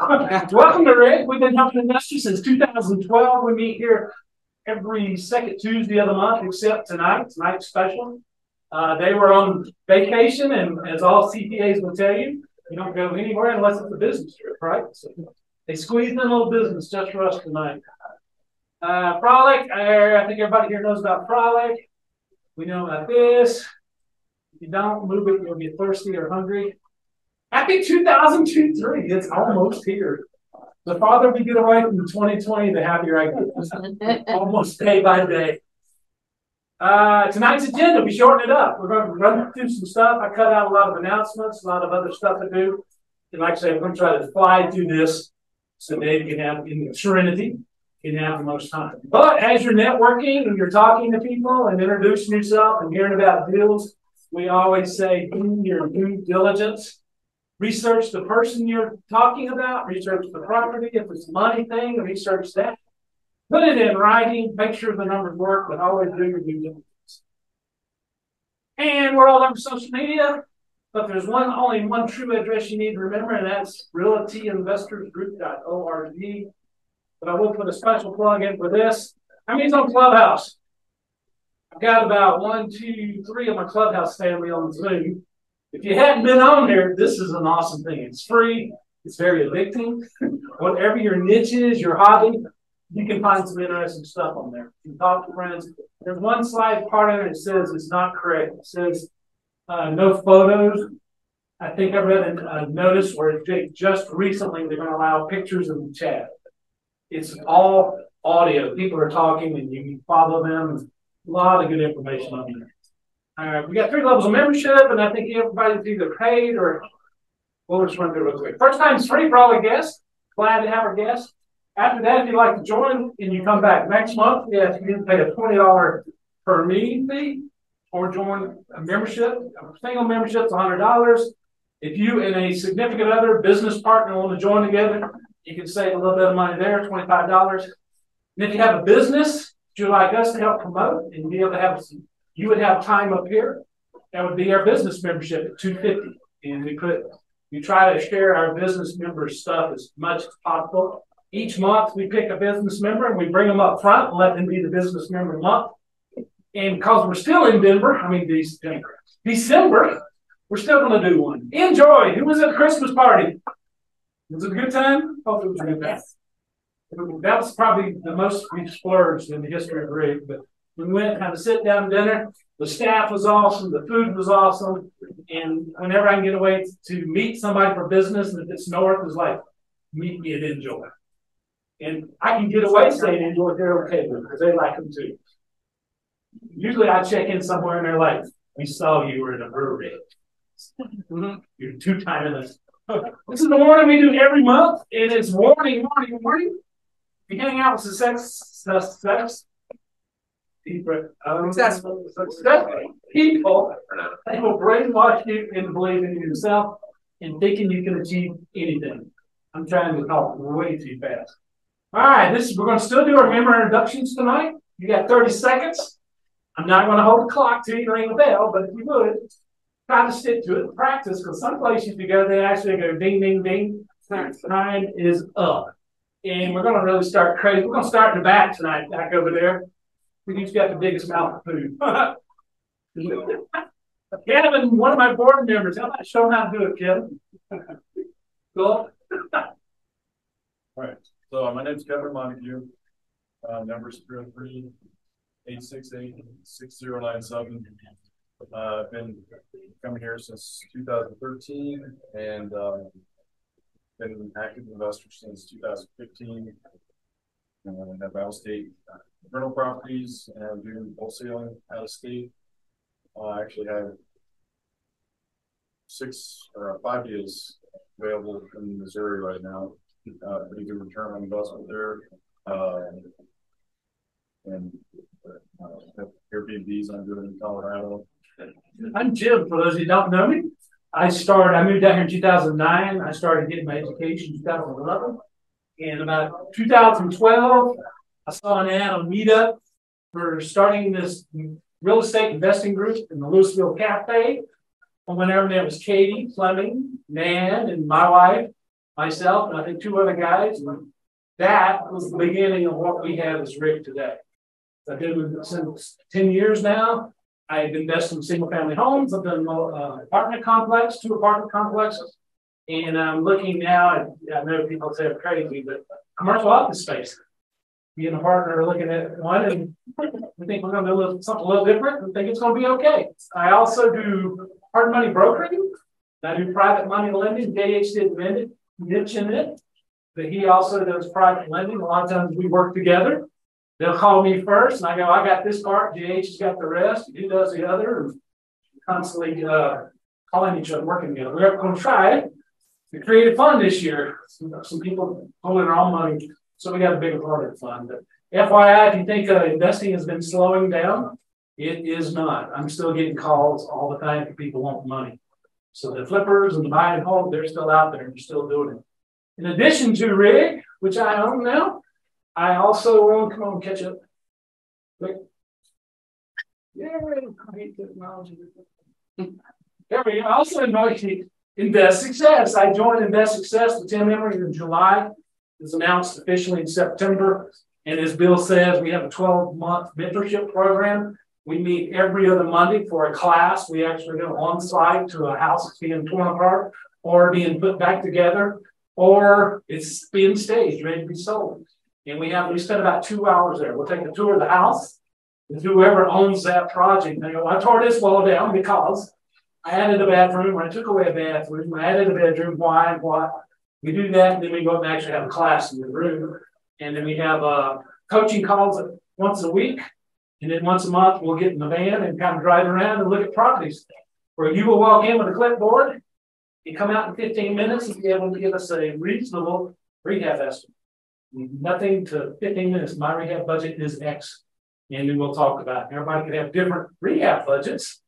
Welcome to RIG. We've been helping investors since 2012. We meet here every second Tuesday of the month, except tonight. Tonight's special. They were on vacation, and as all CPAs will tell you, you don't go anywhere unless it's a business trip, right? So they squeezed in a little business just for us tonight. Frolic, I think everybody here knows about Frolic. We know about this. If you don't move it, you'll get thirsty or hungry. Happy 2023. It's almost here. The farther we get away from 2020, the happier I get. Almost day by day. Tonight's agenda, we shortened it up. We're going to run through some stuff. I cut out a lot of announcements, a lot of other stuff to do. And like I say, I'm going to try to fly through this so Dave can have, in serenity, can have the most time. But as you're networking and you're talking to people and introducing yourself and hearing about deals, we always say do your due diligence. Research the person you're talking about, research the property. If it's a money thing, research that. Put it in writing, make sure the numbers work, but always do your due diligence. And we're all over social media, but there's only one true address you need to remember, and that's realtyinvestorsgroup.org. But I will put a special plug in for this. How many's on Clubhouse? I've got about 1, 2, 3 of my Clubhouse family on Zoom. If you hadn't been on there, this is an awesome thing. It's free. It's very addicting. Whatever your niche is, your hobby, you can find some interesting stuff on there. You can talk to friends. There's one slide part of it that says it's not correct. It says no photos. I think I read a notice where just recently they're going to allow pictures in the chat. It's all audio. People are talking and you can follow them. A lot of good information on there. All right, we got 3 levels of membership, and I think everybody's either paid or we'll just run through real quick. First time is free for all the guests. Glad to have our guests. After that, if you'd like to join and you come back next month, yes, you need to pay a $20 per meeting fee or join a membership. A single membership is $100. If you and a significant other business partner want to join together, you can save a little bit of money there, $25. And if you have a business that you'd like us to help promote and be able to have some, you would have time up here. That would be our business membership at $250. And we try to share our business members' stuff as much as possible. Each month we pick a business member and we bring them up front and let them be the business member month. And because we're still in December, we're still going to do one. Enjoy. Who was at the Christmas party? Was it a good time? Hopefully it was a good time. Yes. That was probably the most we've splurged in the history of RIG, but we went and had a sit-down dinner. The staff was awesome. The food was awesome. And whenever I can get away to meet somebody for business, and if it's north, it's like, meet me at Enjoy. And I can get away saying Enjoy, they're okay with it because they like them too. Usually I check in somewhere and they're like, we saw you were in a brewery. You're 2-timing this. This is the warning we do every month. And it's warning. If you hang out with successful people, they will brainwash you into believing in yourself and thinking you can achieve anything. I'm trying to talk way too fast. All right, we're going to still do our member introductions tonight. You got 30 seconds. I'm not going to hold the clock till you ring the bell, but if you would, try to stick to it, practice, because some places you go, they actually go ding, ding, ding. Time is up. And we're going to really start crazy. We're going to start in the back tonight, back over there. We each got the biggest mouth of food. Kevin, one of my board members, how about show them how to do it, Kevin? Cool. All right. So my name is Kevin Montague. Numbers 303-868-6097. I've been coming here since 2013 and been an active investor since 2015. And have out-of-state rental properties and do wholesaling out of state. I actually have 5 deals available in Missouri right now. Pretty good return on investment there. And Airbnbs I'm doing in Colorado. I'm Jim, for those who don't know me. I moved down here in 2009. I started getting my education in 2011. In about 2012, I saw an ad on Meetup for starting this real estate investing group in the Louisville Cafe. And whenever there was Katie Fleming, Nan, and my wife, myself, and I think 2 other guys. And that was the beginning of what we have as RIG today. I've been with it since 10 years now. I've invested in single family homes. I've done 2 apartment complexes. And I'm looking now, I know people say I'm crazy, but commercial office space. Me and a partner are looking at one, and we think we're going to do something a little different. We think it's going to be okay. I also do hard money brokering. I do private money lending. JH didn't mention it, but he also does private lending. A lot of times we work together. They'll call me first, and I go, I got this part. JH has got the rest. He does the other. And constantly calling each other, working together. We're going to try the creative fund this year. Some people holding their own money, so we got a bigger part of the fund. But FYI, if you think investing has been slowing down, it is not. I'm still getting calls all the time for people wanting money. So the flippers and the buy and hold, they're still out there and they're still doing it. In addition to RIG, which I own now, I also own, come on, catch up. Quick. Yay, great technology. There we go. I also invited Invest Success. I joined Invest Success with Tim Emery in July. It was announced officially in September. And as Bill says, we have a 12-month mentorship program. We meet every other Monday for a class. We actually go on site to a house that's being torn apart or being put back together, or it's being staged, ready to be sold. And we spend about 2 hours there. We'll take a tour of the house with whoever owns that project. They go, I tore this wall down because I added a bathroom, or I took away a bathroom, I added a bedroom, why and what. We do that, and then we go up and actually have a class in the room. And then we have coaching calls once a week. And then once a month, we'll get in the van and kind of drive around and look at properties where you will walk in with a clipboard. You come out in 15 minutes and be able to give us a reasonable rehab estimate. Nothing to 15 minutes. My rehab budget is X. And then we'll talk about it. Everybody could have different rehab budgets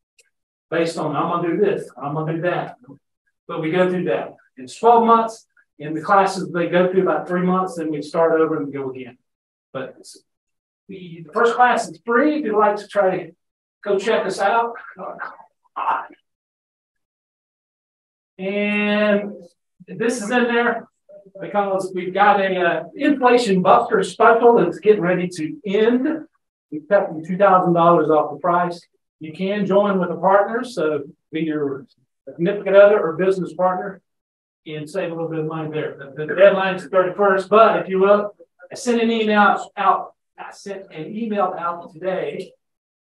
based on, I'm going to do this, I'm going to do that. But we go through that. It's 12 months. In the classes, they go through about 3 months, then we start over and go again. But the first class is free. If you'd like to try to go check us out. And this is in there because we've got a inflation buster special that's getting ready to end. We've cut $2,000 off the price. You can join with a partner, so be your significant other or business partner, and save a little bit of money there. The deadline is the 31st, but if you will, I sent an email out today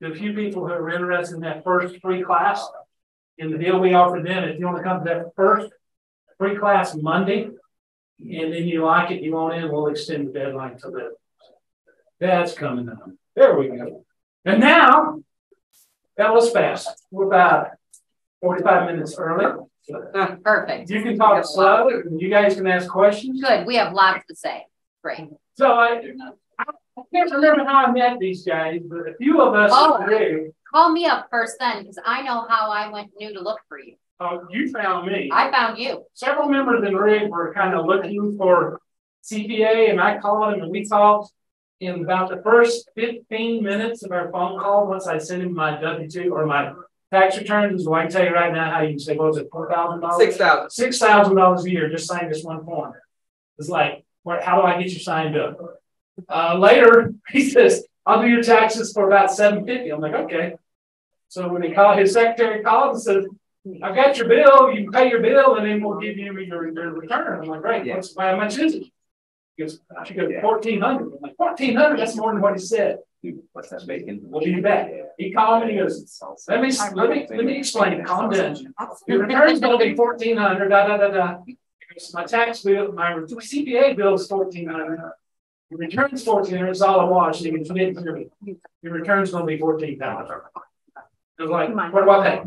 to a few people who are interested in that first free class. And the deal we offer them, if you want to come to that first free class Monday, and then you like it, you want in, we'll extend the deadline to that. That's coming up. There we go. And now, that was fast. We're about 45 minutes early. Perfect. You can talk slow, and you guys can ask questions. Good. We have lots to say. Great. So I can't remember how I met these guys, but a few of us do. Call me up first then, because I know how I knew to look for you. Oh, you found me. I found you. Several members in RIG were kind of looking for CPA, and I called him, and we talked. In about the first 15 minutes of our phone call, once I sent him my W-2 or my tax returns, so I can tell you right now how you can say, what was it, $4,000? $6,000. $6,000 a year, just sign this one form. It's like, how do I get you signed up? Later, he says, I'll do your taxes for about $750. I'm like, okay. So when he called, his secretary called and said, I've got your bill, you can pay your bill, and then we'll give you your return. I'm like, great, yeah. How much is it? He goes, I should go $1,400. I'm like, $1,400? That's more than what he said. Dude, what's that bacon? We'll be back. He called me and he goes, let me explain it. Calm down. Your return's gonna be $1,400, da da da da. My tax bill, my CPA bill is $1,400. Your return's $1,400, it's all a wash. You can forget your return's gonna be $14,000. I was like, what about that?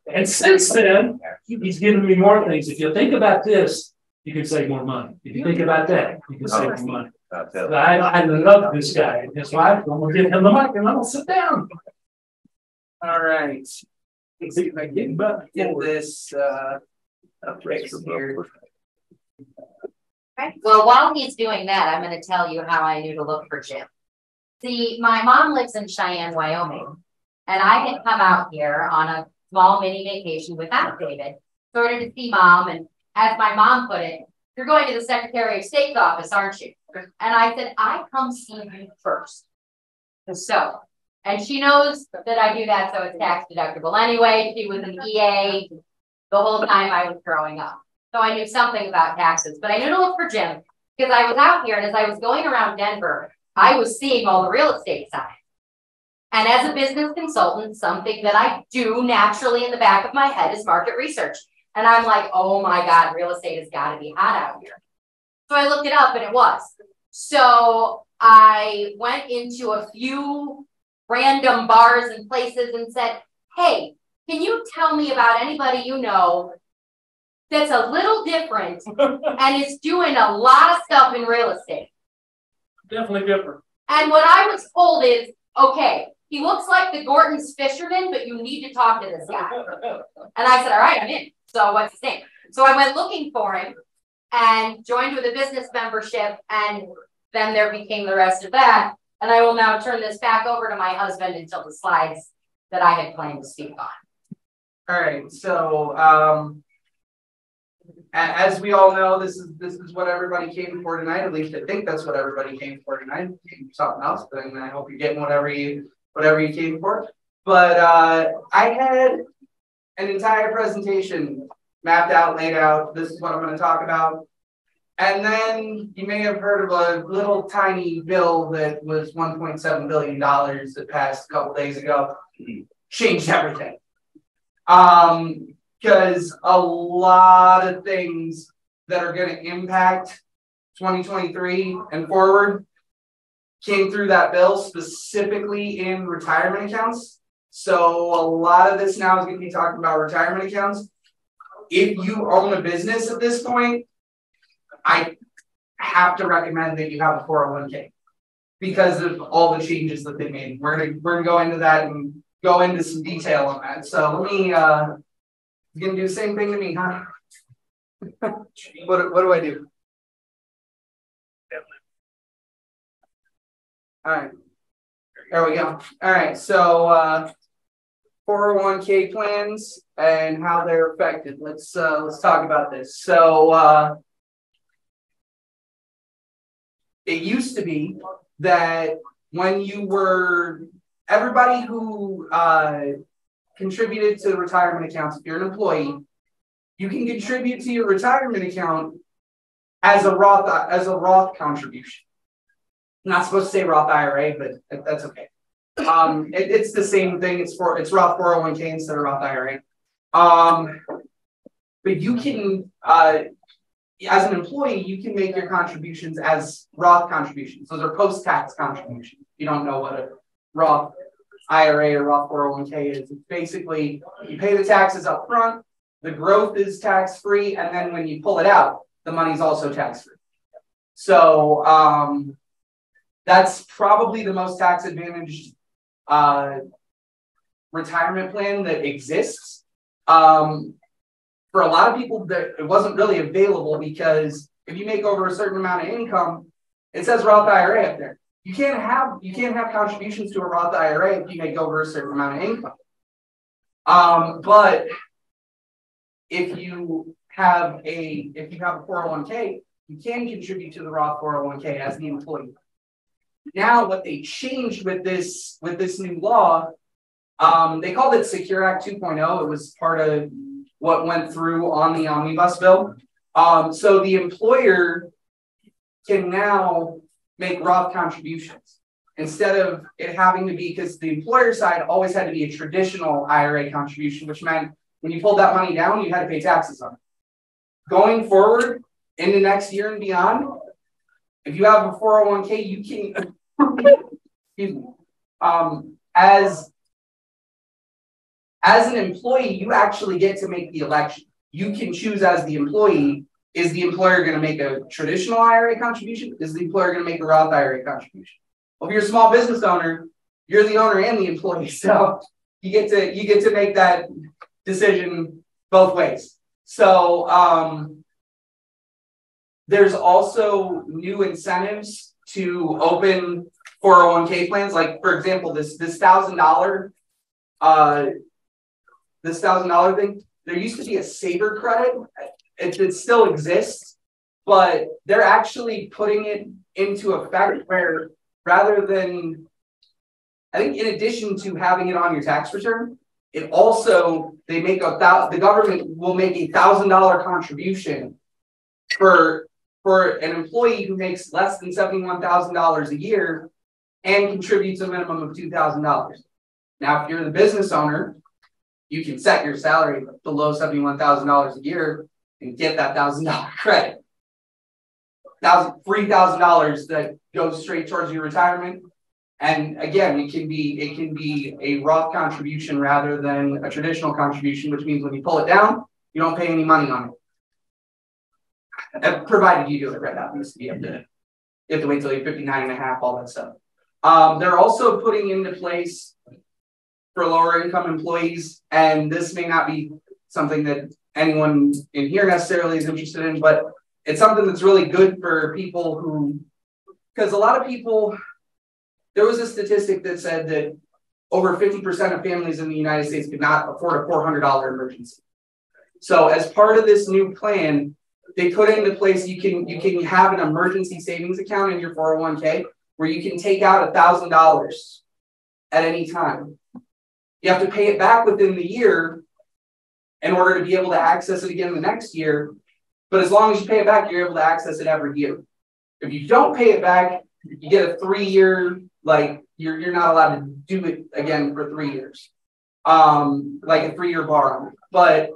And since then, he's given me more things. If you think about this, you can save more money. If you think about that, you can save more money. I love this guy and his wife. I'm going to give him the mic and I'm going to sit down. All right. Let's see if I can get this up right here. Okay. Well, while he's doing that, I'm going to tell you how I knew to look for Jim. See, my mom lives in Cheyenne, Wyoming, and I had come out here on a small mini vacation without David, sort of to see mom and as my mom put it, you're going to the Secretary of State's office, aren't you? And I said, I come see you first. So, and she knows that I do that, so it's tax deductible anyway. She was an EA the whole time I was growing up. So I knew something about taxes, but I knew to look for Jim because I was out here, and as I was going around Denver, I was seeing all the real estate signs. And as a business consultant, something that I do naturally in the back of my head is market research. And I'm like, oh my God, real estate has got to be hot out here. So I looked it up and it was. So I went into a few random bars and places and said, hey, can you tell me about anybody you know that's a little different and is doing a lot of stuff in real estate? Definitely different. And what I was told is, okay, he looks like the Gorton's fisherman, but you need to talk to this guy. And I said, all right, I'm in. So what's his name? So I went looking for him and joined with a business membership. And then there became the rest of that. And I will now turn this back over to my husband until the slides that I had planned to speak on. All right, so as we all know, this is what everybody came for tonight. At least I think that's what everybody came for tonight. Came for something else, but I hope you're getting whatever you came for. But I had an entire presentation mapped out, laid out. This is what I'm going to talk about. And then you may have heard of a little tiny bill that was $1.7 billion that passed a couple days ago. Changed everything. Because a lot of things that are going to impact 2023 and forward came through that bill, specifically in retirement accounts. So a lot of this now is going to be talking about retirement accounts. If you own a business at this point, I have to recommend that you have a 401k because of all the changes that they made. We're gonna go into that and go into some detail on that. So let me you're gonna do the same thing to me, huh? What do I do? All right. There we go. All right. So 401k plans and how they're affected. Let's talk about this. So it used to be that when you were everybody who contributed to the retirement accounts, if you're an employee, you can contribute to your retirement account as a Roth contribution. I'm not supposed to say Roth IRA, but that's okay. It's the same thing. It's Roth 401k instead of Roth IRA. But you can, as an employee, you can make your contributions as Roth contributions. Those are post-tax contributions. If you don't know what a Roth IRA or Roth 401k is, it's basically you pay the taxes up front, the growth is tax-free, and then when you pull it out, the money's also tax-free. So that's probably the most tax-advantaged retirement plan that exists. For a lot of people, that it wasn't really available because if you make over a certain amount of income, it says Roth IRA up there. You can't have contributions to a Roth IRA if you make over a certain amount of income. But if you have a 401k, you can contribute to the Roth 401k as the employee. Now, what they changed with this new law, they called it Secure Act 2.0. It was part of what went through on the omnibus bill. So the employer can now make Roth contributions instead of it having to be, because the employer side always had to be a traditional IRA contribution, which meant when you pulled that money down, you had to pay taxes on it. Going forward into next year and beyond, if you have a 401k, you can, excuse me, as an employee, you actually get to make the election. You can choose as the employee, is the employer going to make a traditional IRA contribution? Is the employer going to make a Roth IRA contribution? Well, if you're a small business owner, you're the owner and the employee. So you get to make that decision both ways. So there's also new incentives to open 401k plans. Like, for example, this $1,000 thing. There used to be a saver credit, it still exists, but they're actually putting it into effect where rather than, I think in addition to having it on your tax return, it also, they make the government will make $1,000 contribution for an employee who makes less than $71,000 a year and contributes a minimum of $2,000. Now, if you're the business owner, you can set your salary below $71,000 a year and get that $1,000 credit. $3,000 that goes straight towards your retirement. And again, it can be a Roth contribution rather than a traditional contribution, which means when you pull it down, you don't pay any money on it. Provided you do it right now, you have to wait till you're 59 and a half, all that stuff. They're also putting into place for lower income employees, and this may not be something that anyone in here necessarily is interested in, but it's something that's really good for people who, because a lot of people, there was a statistic that said that over 50% of families in the United States could not afford a $400 emergency. So as part of this new plan, they put into place, you can have an emergency savings account in your 401k where you can take out $1,000 at any time. You have to pay it back within the year in order to be able to access it again the next year. But as long as you pay it back, you're able to access it every year. If you don't pay it back, you get a 3-year, like you're not allowed to do it again for 3 years. Like a 3-year bar. But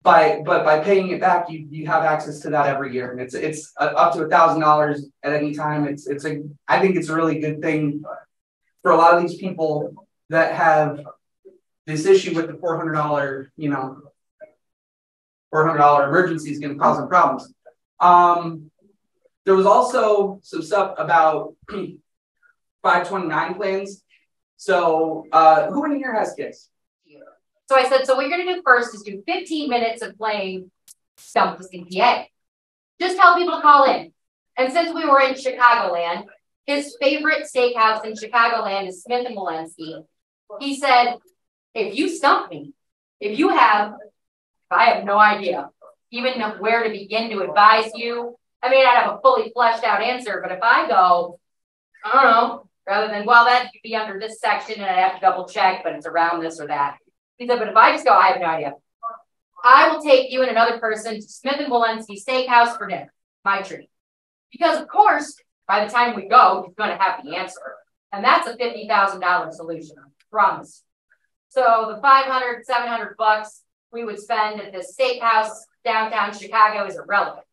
by paying it back, you have access to that every year. And it's up to $1,000 at any time. I think it's a really good thing for a lot of these people that have this issue with the $400, $400 emergency is going to cause them problems. There was also some stuff about 529 plans. So who in here has kids? So I said, so what you're going to do first is do 15 minutes of playing Stump the CPA. Just tell people to call in. And since we were in Chicagoland, his favorite steakhouse in Chicagoland is Smith & Wollensky. He said, if you stump me, I have no idea even where to begin to advise you. I may not have a fully fleshed out answer, but if I go, I don't know, rather than, well, that could be under this section and I have to double check, but it's around this or that. He said, but if I just go, I have no idea. I will take you and another person to Smith & Wollensky Steakhouse for dinner, my treat. Because of course, by the time we go, he's going to have the answer. And that's a $50,000 solution, I promise. So the $500, $700 we would spend at this steakhouse downtown Chicago is irrelevant.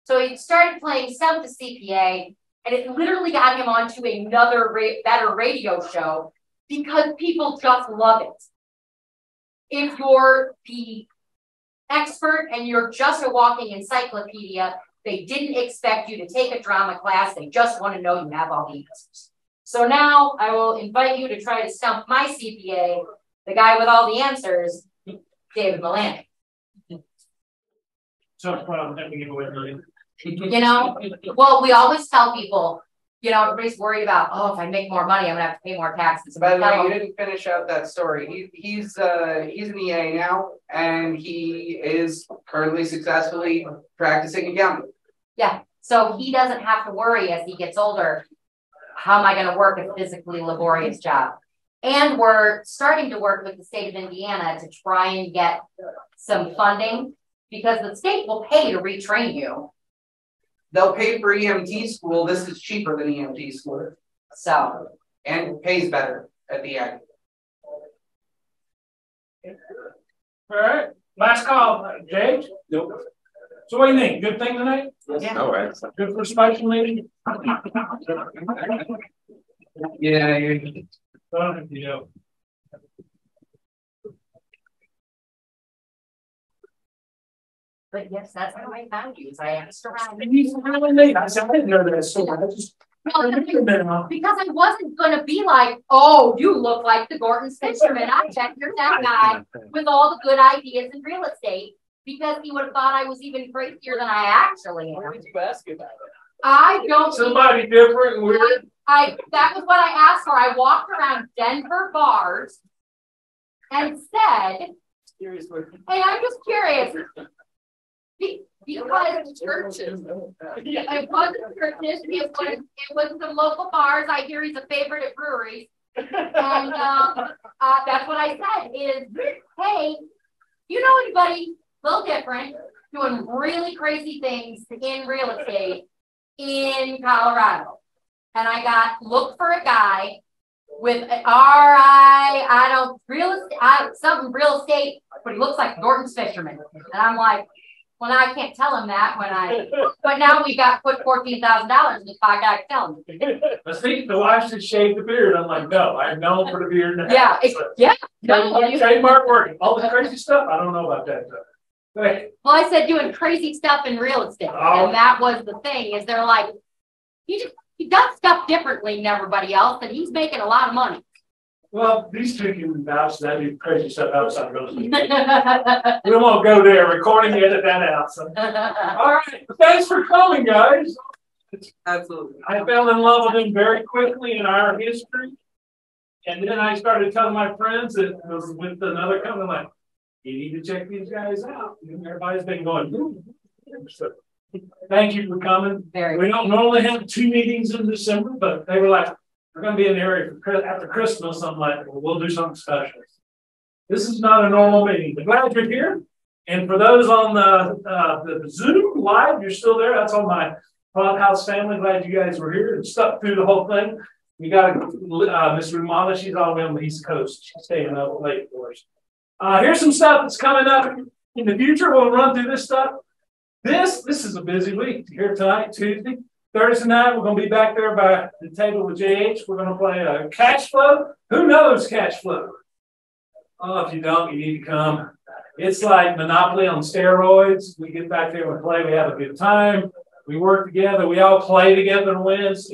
So he started playing Stump the CPA, and it literally got him onto another better radio show because people just love it. If you're the expert and you're just a walking encyclopedia, they didn't expect you to take a drama class. They just want to know you have all the answers. So now I will invite you to try to stump my CPA, the guy with all the answers, David Mullaney. So let me give away the Well, we always tell people, everybody's worried about, if I make more money, I'm gonna have to pay more taxes. By the way, you didn't finish out that story. He's an EA now, and he is currently successfully practicing accounting. Yeah, so he doesn't have to worry as he gets older, how am I going to work a physically laborious job? And we're starting to work with the state of Indiana to try and get some funding because the state will pay to retrain you. They'll pay for EMT school. This is cheaper than EMT school. So. And pays better at the end. All right. Last call, James? Nope. So what do you think? Good thing tonight? Yeah. All right. Good for special meeting? Yeah. Yeah. But yes, that's how I found you. I asked around. I didn't know that story. Because I wasn't going to be like, oh, you look like the Gorton Fisherman. I bet you're that guy with all the good ideas in real estate. Because he would have thought I was even crazier than I actually am. What did you ask about it? I don't. Somebody different and weird. That was what I asked for. I walked around Denver bars and said, Hey, I'm just curious. Because churches, it wasn't churches, it was some local bars. I hear he's a favorite at breweries. And that's what I said is, hey, you know anybody a little different doing really crazy things in real estate in Colorado? And I got look for a guy with something real estate, but he looks like Norton's fisherman. And I'm like, well, now I can't tell him that but now we got put $14,000 in this guy I can tell him. But see, the wife should shave the beard. I'm like, no, I'm known for the beard now. Yeah, yeah. Trademark working. All the crazy stuff, I don't know about that stuff. Hey. Well, I said doing crazy stuff in real estate. And that was the thing, is they're like, he does stuff differently than everybody else, and he's making a lot of money. Well, these two can vouch that do crazy stuff outside real estate. We won't go there. Recording, edit that out. So. All right. Thanks for coming, guys. Absolutely. I fell in love with him very quickly in our history. And then I started telling my friends that it was with another company, like, you need to check these guys out. And everybody's been going, ooh. So, thank you for coming. We don't normally have 2 meetings in December, but they were like, we're going to be in the area after Christmas. I'm like, well, we'll do something special. This is not a normal meeting, but glad you're here. And for those on the Zoom live, you're still there. That's on my Clubhouse family. Glad you guys were here and stuck through the whole thing. We got Miss Rumana. She's all the way on the East Coast. She's staying up late for us. Here's some stuff that's coming up in the future. We'll run through this stuff. This is a busy week. Here tonight, Tuesday. Thursday night, we're going to be back there by the table with JH. We're going to play Cash Flow. Who knows Cash Flow? Oh, if you don't, you need to come. It's like Monopoly on steroids. We get back there and play. We have a good time. We work together. We all play together to win. It's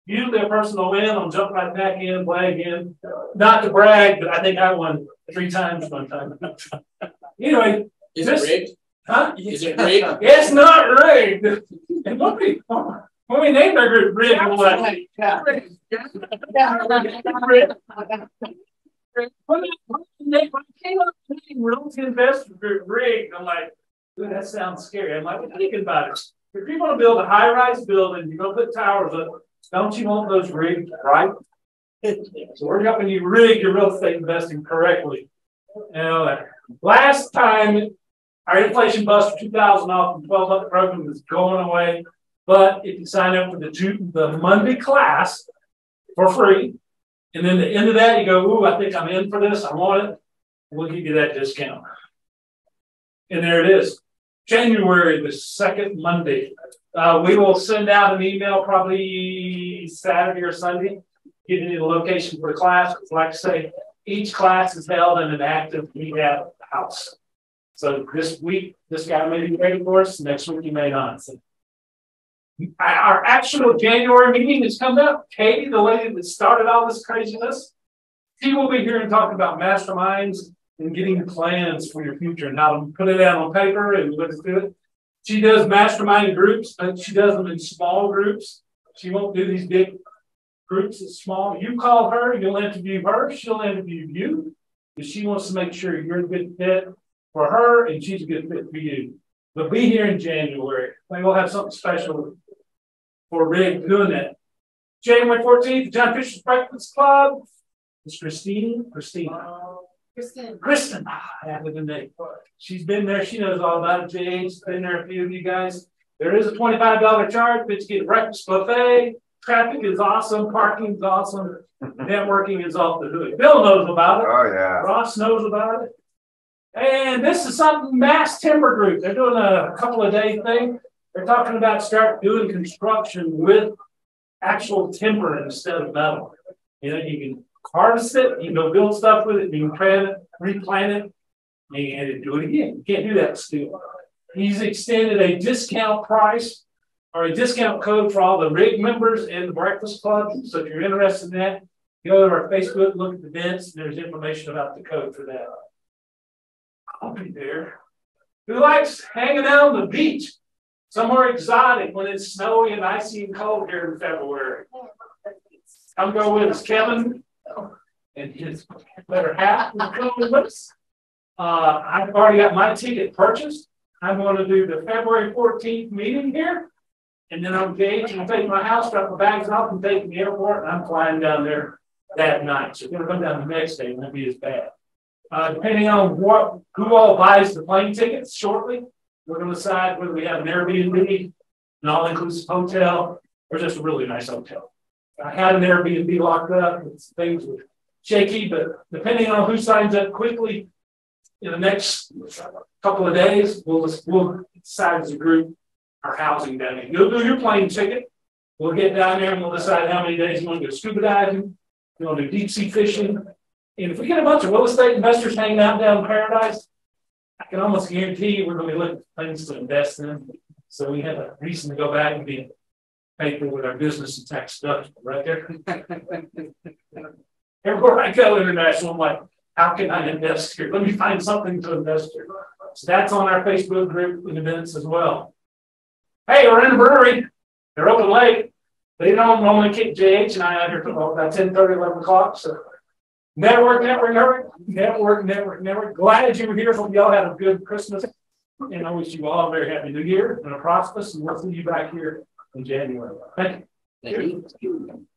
usually a person will win. I'll jump right back in, play again. Not to brag, but I think I won 3 times one time. Anyway. Is it rigged? Huh? Is it rigged? It's not rigged. And when we named our group Rigged, we're like, yeah. When I came up with the name Realty Investor Group Rigged, I'm like, dude, that sounds scary. I'm like, thinking about it. If you're going to build a high-rise building, you're going to put towers up, don't you want those rigged right? So we're helping you rig your real estate investing correctly. Last time, our inflation buster 2,000 off from 12 program is going away. But if you sign up for the Monday class for free, and then the end of that, you go, ooh, I think I'm in for this. I want it. We'll give you that discount. And there it is. January, the 2nd Monday. We will send out an email probably Saturday or Sunday, giving you the location for the class. Like I say, each class is held in an active rehab house. So this week, this guy may be ready for us. Next week, he may not. So our actual January meeting is coming up. Katie, the lady that started all this craziness, she will be here and talk about masterminds and getting plans for your future and how to put it out on paper and let's do it. She does mastermind groups, but she does them in small groups. She won't do these big groups. It's small. You call her, you'll interview her, she'll interview you. Because she wants to make sure you're a good fit for her and she's a good fit for you. But be here in January. Maybe we'll have something special for Rick doing that. January 14th, John Fisher's Breakfast Club. It's Kristen. Kristen. I have the name. She's been there. She knows all about it. Jane's been there, a few of you guys. There is a $25 charge, but you get breakfast buffet. Traffic is awesome. Parking is awesome. Networking is off the hook. Bill knows about it. Oh, yeah. Ross knows about it. And this is something Mass Timber Group. They're doing a couple of day thing. They're talking about start doing construction with actual timber instead of metal. You know, you can harvest it, you can go build stuff with it, you can plant it, replant it, and do it again. You can't do that with steel. He's extended a discount price or a discount code for all the RIG members and the Breakfast Club. So if you're interested in that, go to our Facebook, look at the events, and there's information about the code for that. I'll be there. Who likes hanging out on the beach? Somewhere exotic when it's snowy and icy and cold here in February. I'm going with us, Kevin and his better half will come with us. I've already got my ticket purchased. I'm going to do the February 14th meeting here. And then I'm engaged and take my house, drop my bags off and take them to the airport. And I'm flying down there that night. So if you're going to come down the next day, it won't be as bad. Depending on who all buys the plane tickets shortly, we're going to decide whether we have an Airbnb, an all-inclusive hotel, or just a really nice hotel. I had an Airbnb locked up. Things were shaky, but depending on who signs up quickly in the next couple of days, we'll decide as a group our housing down there. You'll do your plane ticket. We'll get down there and we'll decide how many days you want to go scuba diving. You want to do deep sea fishing. And if we get a bunch of real estate investors hanging out down in Paradise, I can almost guarantee you we're going to be looking for things to invest in. So we have a reason to go back and be paper with our business and tax stuff right there. Everywhere I go international, I'm like, how can I invest here? Let me find something to invest here. So that's on our Facebook group and events as well. Hey, we're in the brewery. They're open late. They don't normally kick JH and I out here till about 10:30, 11 o'clock. So network. Glad you were here. Hope y'all had a good Christmas. And I wish you all a very happy new year and a prosperous. And we'll see you back here in January. Thank you. Thank you.